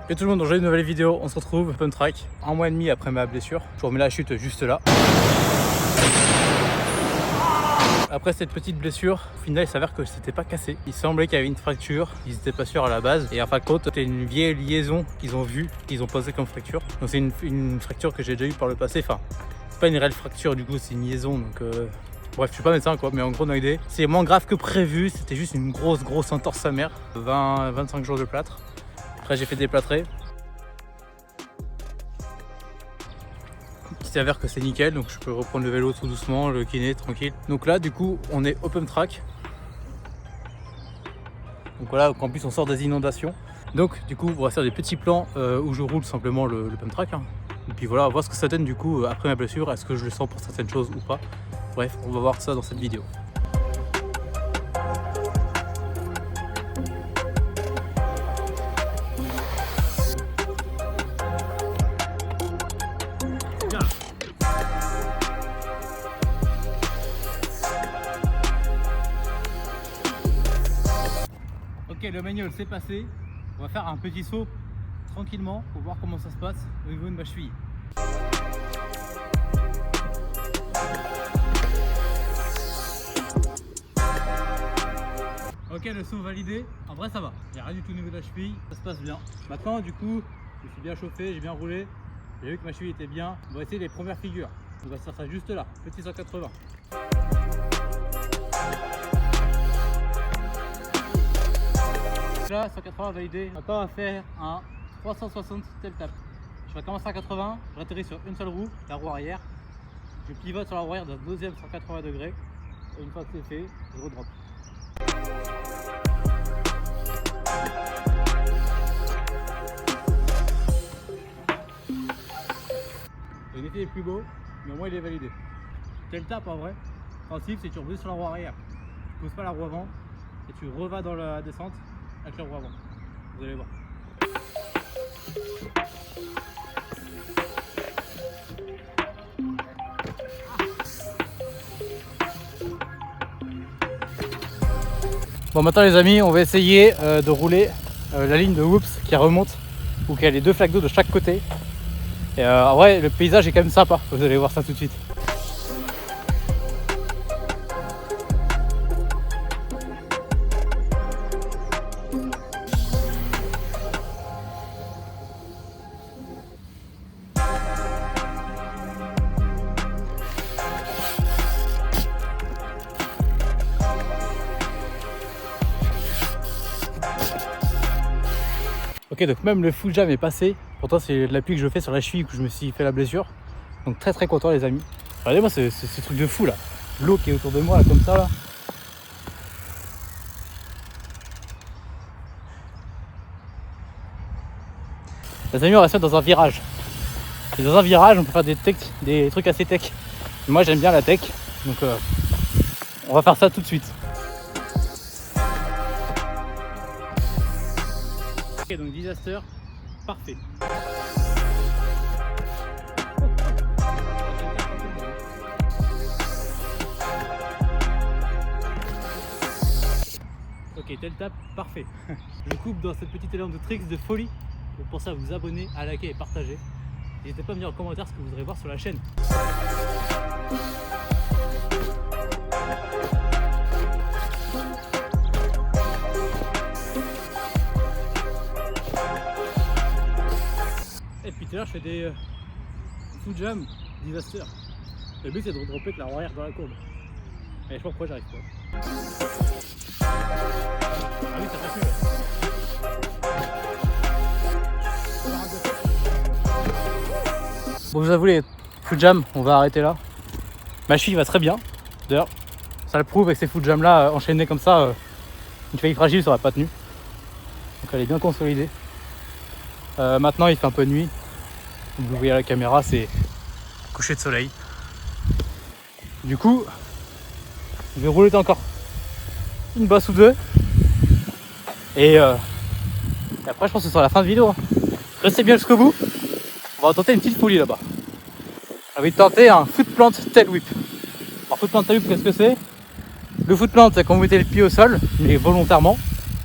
Et tout le monde, dans une nouvelle vidéo, on se retrouve Pump Track, un mois et demi après ma blessure. Je vous remets la chute juste là. Après cette petite blessure, au final il s'avère que c'était pas cassé. Il semblait qu'il y avait une fracture, ils étaient pas sûrs à la base. Et en fin de compte, c'était une vieille liaison qu'ils ont vue, qu'ils ont posée comme fracture. Donc c'est une fracture que j'ai déjà eue par le passé. Enfin, c'est pas une réelle fracture du coup, c'est une liaison. Donc bref, je suis pas médecin quoi, mais en gros dans l'idée, c'est moins grave que prévu. C'était juste une grosse entorse sa mère. 20-25 jours de plâtre. Après j'ai fait déplâtrer. Il s'avère que c'est nickel, donc je peux reprendre le vélo tout doucement, le kiné tranquille. Donc là du coup on est au Pump Track. Donc voilà, en plus on sort des inondations. Donc du coup on va faire des petits plans où je roule simplement le Pump Track. Et puis voilà, on va voir ce que ça donne du coup après ma blessure, est-ce que je le sens pour certaines choses ou pas. Bref, on va voir ça dans cette vidéo. Ok, le manual c'est passé. On va faire un petit saut tranquillement pour voir comment ça se passe au niveau de ma cheville. Ok, le saut validé. En vrai ça va, il n'y a rien du tout au niveau de la cheville, ça se passe bien. Maintenant du coup, je suis bien chauffé, j'ai bien roulé. J'ai vu que ma cheville était bien. On va essayer les premières figures. On va faire ça juste là, petit 180. Là, 180 validé. Maintenant, on va faire un 360 tel tap. Je vais commencer à 80, je atterris sur une seule roue, la roue arrière. Je pivote sur la roue arrière d'un deuxième 180 degrés. Et une fois que c'est fait, je redrop. Le effet est plus beau, mais au moins il est validé. Tel tap en vrai, le principe c'est que tu reviens sur la roue arrière. Tu poses pas la roue avant et tu revas dans la descente avec la roue avant. Vous allez voir. Bon maintenant les amis, on va essayer de rouler la ligne de Whoops qui remonte ou qui a les deux flaques d'eau de chaque côté. Et en vrai le paysage est quand même sympa, vous allez voir ça tout de suite. Ok, donc même le full jam est passé. Pourtant c'est de l'appui que je fais sur la cheville que je me suis fait la blessure. Donc très content les amis. Regardez-moi ce truc de fou là. L'eau qui est autour de moi là, comme ça là. Les amis, on reste dans un virage. Et dans un virage on peut faire des trucs assez tech. Moi j'aime bien la tech. Donc on va faire ça tout de suite. Ok, donc disaster, parfait. Ok, tel tap, parfait. Je coupe dans cette petite élan de tricks de folie. Donc pour ça, vous abonner, à liker et partager. N'hésitez pas à me dire en commentaire ce que vous voudrez voir sur la chaîne. Et puis tout à l'heure je fais des full jam disaster. Le but c'est de redropper avec la roue arrière dans la courbe. Et je sais pas pourquoi j'arrive pas. Ah oui ça fait plus. Bon je vous avoue les full jam on va arrêter là. Ma cheville va très bien. D'ailleurs ça le prouve avec ces full jam là enchaînés comme ça. Une cheville fragile ça aurait pas tenu. Donc elle est bien consolidée. Maintenant il fait un peu de nuit. Comme vous voyez à la caméra, c'est coucher de soleil. Du coup, je vais rouler encore une bosse ou deux. Et après, je pense que ce sera la fin de vidéo. Restez bien jusqu'au bout. On va tenter une petite folie là-bas. J'ai envie de tenter un foot plant tail whip. Alors, foot plant tail whip, qu'est-ce que c'est? Le foot plant, c'est quand vous mettez le pied au sol, mais volontairement.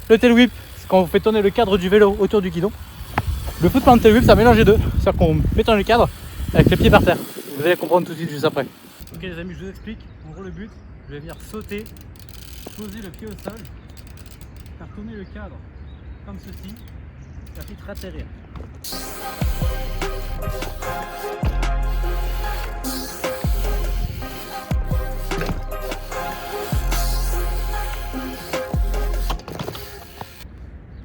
Le tail whip, c'est quand vous faites tourner le cadre du vélo autour du guidon. Le foot planté whip, ça mélange les deux. C'est-à-dire qu'on met dans le cadre avec les pieds par terre. Vous allez comprendre tout de suite juste après. Ok les amis, je vous explique. En gros le but, je vais venir sauter, poser le pied au sol, faire tourner le cadre comme ceci, et ensuite atterrir.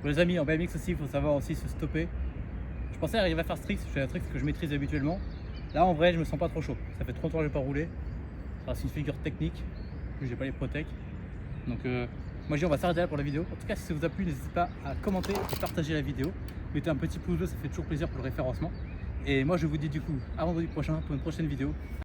Pour les amis en BMX aussi, il faut savoir aussi se stopper. Je pensais arriver à faire tricks, je fais un trick que je maîtrise habituellement. Là en vrai je me sens pas trop chaud, ça fait trop longtemps que je n'ai pas roulé. C'est une figure technique, plus j'ai pas les protèques. Donc moi je dis on va s'arrêter là pour la vidéo. En tout cas si ça vous a plu, n'hésitez pas à commenter et partager la vidéo. Mettez un petit pouce bleu, ça fait toujours plaisir pour le référencement. Et moi je vous dis du coup à vendredi prochain pour une prochaine vidéo.